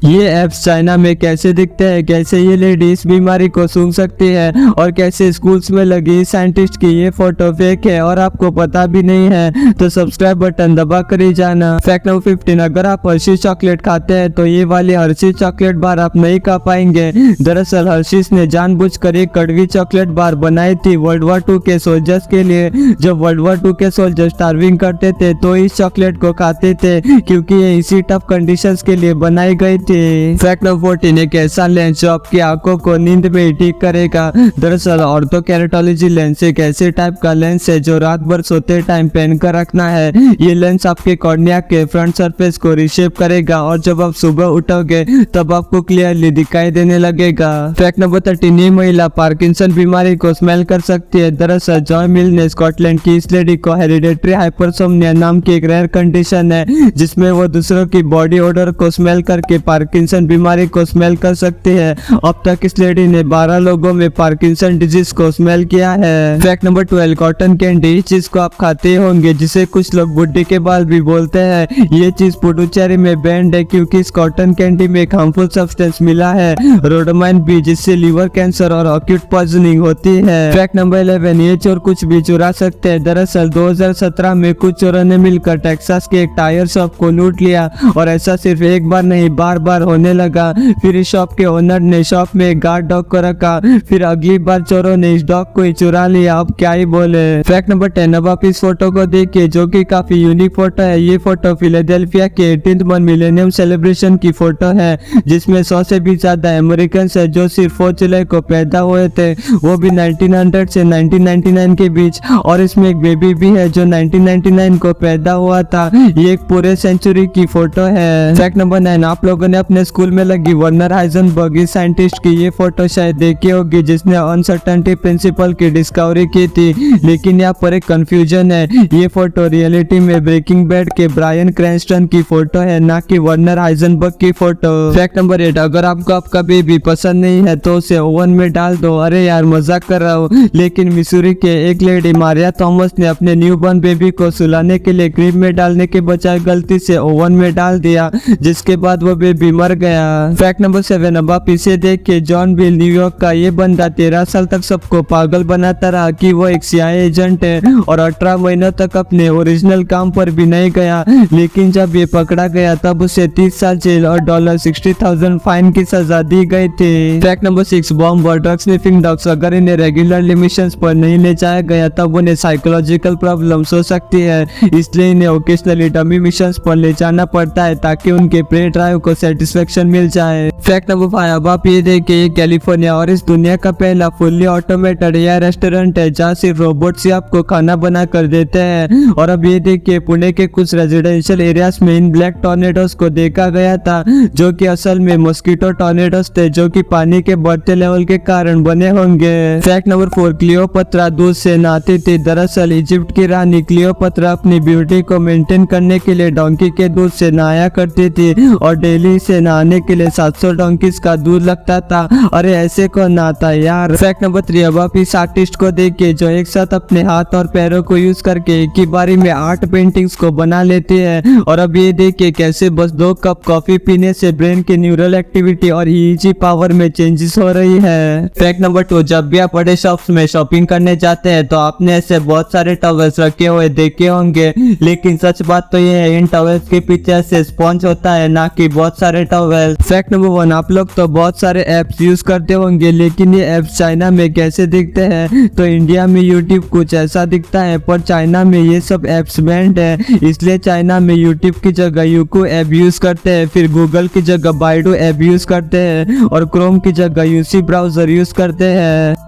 ये apps China में कैसे दिखते हैं, कैसे ये लेडी इस बीमारी को सूंघ सकती है और कैसे स्कूल्स में लगी साइंटिस्ट की ये फोटो फेक है और आपको पता भी नहीं है, तो सब्सक्राइब बटन दबा कर ही जाना। फैक्ट नंबर 15, अगर आप हर्शीज चॉकलेट खाते हैं तो ये वाली हर्शीज चॉकलेट बार आप नहीं खा पाएंगे। दरअसल हर्शीज ने जानबूझकर एक कड़वी चॉकलेट बार बनाई थी वर्ल्ड वॉर 2 के सोल्जर्स के लिए। जब वर्ल्ड वॉर 2 के सोल्जर स्टार्विंग करते थे तो इस चॉकलेट को खाते थे क्योंकि ये इसी टफ कंडीशंस के लिए बनाई गई थी। फैक्ट नंबर 14, एक ऐसा लेंस जो आपकी आंखों को नींद में ही ठीक करेगा। दरअसल ऑर्थोकेरेटोलॉजी लेंस एक ऐसे टाइप का लेंस है जो रात भर सोते टाइम पहन कर रखना है। ये लेंस आपके कॉर्निया के फ्रंट सरफेस को रिशेप करेगा और जब आप सुबह उठोगे तब आपको क्लियरली दिखाई देने लगेगा। फैक्ट नंबर 13, ये महिला पार्किंसन बीमारी को स्मेल कर सकती है। दरअसल जॉय मिल ने स्कॉटलैंड की इस लेडी को हेरिडेटरी हाइपरसोम्निया नाम की एक रेयर कंडीशन है जिसमें वो दूसरों की बॉडी ओडर को स्मेल करके पार्किंसन बीमारी को स्मेल कर सकती है। अब तक इस लेडी ने 12 लोगों में पार्किंसन डिजीज को स्मेल किया है। फैक्ट नंबर 12, कॉटन कैंडी चीज को आप खाते होंगे जिसे कुछ लोग बुड्ढी के बाल भी बोलते हैं। ये चीज पुडुचेरी में बैंड है क्योंकि इस कॉटन कैंडी में एक हार्मफुल सब्सटेंस मिला है रोडोमाइन बी, जिससे लीवर कैंसर और अक्यूट पॉइजनिंग होती है। फैक्ट नंबर 11, ये चोर कुछ भी चुरा सकते हैं। दरअसल 2017 में कुछ चोरों ने मिलकर टेक्सास के एक टायर शॉप को लूट लिया और ऐसा सिर्फ एक बार नहीं बार बार होने लगा। फिर इस शॉप के ओनर ने शॉप में एक गार्ड डॉग को रखा, फिर अगली बार चोरों ने इस डॉग को ही चुरा लिया। अब क्या ही बोले। फैक्ट नंबर 10, अब आप इस फोटो को देखिए जो कि काफी यूनिक फोटो है। ये फोटो फिलाडेल्फिया के 18th मिलेनियम सेलिब्रेशन की फोटो है जिसमें 100 से भी ज्यादा अमेरिकन है जो सिर्फ 4 जुलाई को पैदा हुए थे, वो भी 1900 से 1999 के बीच। और इसमें एक बेबी भी है जो 1999 को पैदा हुआ था। ये एक पूरे सेंचुरी की फोटो है। फैक्ट नंबर 9, आप लोगों ने अपने स्कूल में लगी वर्नर हाइजेनबर्ग इस साइंटिस्ट की ये फोटो शायद देखी होगी जिसने अनसर्टेनिटी प्रिंसिपल की डिस्कवरी की थी। लेकिन यहाँ पर एक कंफ्यूजन है, ये फोटो रियलिटी में ब्रेकिंग बैड के ब्रायन क्रैनस्टन की फोटो है, ना कि वर्नर हाइजेनबर्ग की फोटो। फैक्ट नंबर 8, अगर आपको आपका बेबी पसंद नहीं है तो उसे ओवन में डाल दो। अरे यार मजाक कर रहा हूँ, लेकिन मिसूरी के एक लेडी मारिया थॉमस ने अपने न्यूबॉर्न बेबी को सुलाने के लिए क्रीम में डालने के बजाय गलती से ओवन में डाल दिया जिसके बाद वो बेबी मर गया। फैक्ट नंबर 7, अब आप इसे देख के जॉन बिल न्यूयॉर्क का ये बंदा 13 साल तक सबको पागल बनाता रहा कि वो एक CIA एजेंट है और 18 महीनों तक अपने ओरिजिनल काम पर भी नहीं गया। लेकिन जब ये पकड़ा गया तब उसे 30 साल जेल और $60,000 फाइन की सजा दी गई थी। फैक्ट नंबर 6, बॉम्ब और ड्रग स्निफिंग डॉग्स अगर इन्हें रेगुलरली मिशंस पर नहीं ले जाया गया तब उन्हें साइकोलॉजिकल प्रॉब्लम्स हो सकती है, इसलिए इन्हें ओकेजनली डमी मिशंस पर ले जाना पड़ता है ताकि उनके प्रे ड्राइव को सेटिस्फेक्शन मिल जाए। फैक्ट नंबर 5, अब आप ये देखिए ये कैलिफोर्निया और इस दुनिया का पहला फुल्ली ऑटोमेटेड एयर रेस्टोरेंट है जहाँ सिर्फ रोबोट से आपको खाना बना कर देते हैं। और अब ये देखिए पुणे के कुछ रेजिडेंशियल एरियाज में इन ब्लैक टॉर्नेडोज को देखा गया था जो कि असल में मॉस्किटो टॉर्नेडोज थे जो कि पानी के बढ़ते लेवल के कारण बने होंगे। फैक्ट नंबर 4, क्लियोपत्रा दूध से नहाती थी। दरअसल इजिप्ट की रानी क्लियोपत्रा अपनी ब्यूटी को मेंटेन करने के लिए डोंकी के दूध से नहाया करती थी और डेली से नहाने के लिए 700 डोंकीज का दूध लगता था। अरे ऐसे कौन नहाता यार। फैक्ट नंबर 3, अब आप इस आर्टिस्ट को देखिए जो एक साथ अपने हाथ और पैरों को यूज करके एक ही बारी में 8 पेंटिंग्स को बना लेती है। और अब ये देखिए कैसे बस 2 कप कॉफी पीने से ब्रेन की न्यूरल एक्टिविटी और EEG पावर में चेंजेस हो रही है। फैक्ट नंबर 2, जब भी आप बड़े शॉप्स में शॉपिंग करने जाते हैं तो आपने ऐसे बहुत सारे टॉवेल्स रखे हुए देखे होंगे, लेकिन सच बात तो ये है इन टॉवेल्स के पीछे ऐसे स्पॉन्ज होता है ना कि बहुत सारे टॉवेल्स। फैक्ट नंबर 1, आप लोग तो बहुत सारे एप्स यूज करते होंगे लेकिन ये एप्स चाइना में कैसे दिखते हैं। तो इंडिया में यूट्यूब कुछ ऐसा दिखता है पर चाइना में ये सब एप्स बैंड है, इसलिए चाइना में यूट्यूब की जगह यूकू ऐप यूज करते हैं, फिर गूगल की जगह बाइडू ऐप यूज करते हैं और क्रोम की जगह यूसी ब्राउजर यूज करते हैं।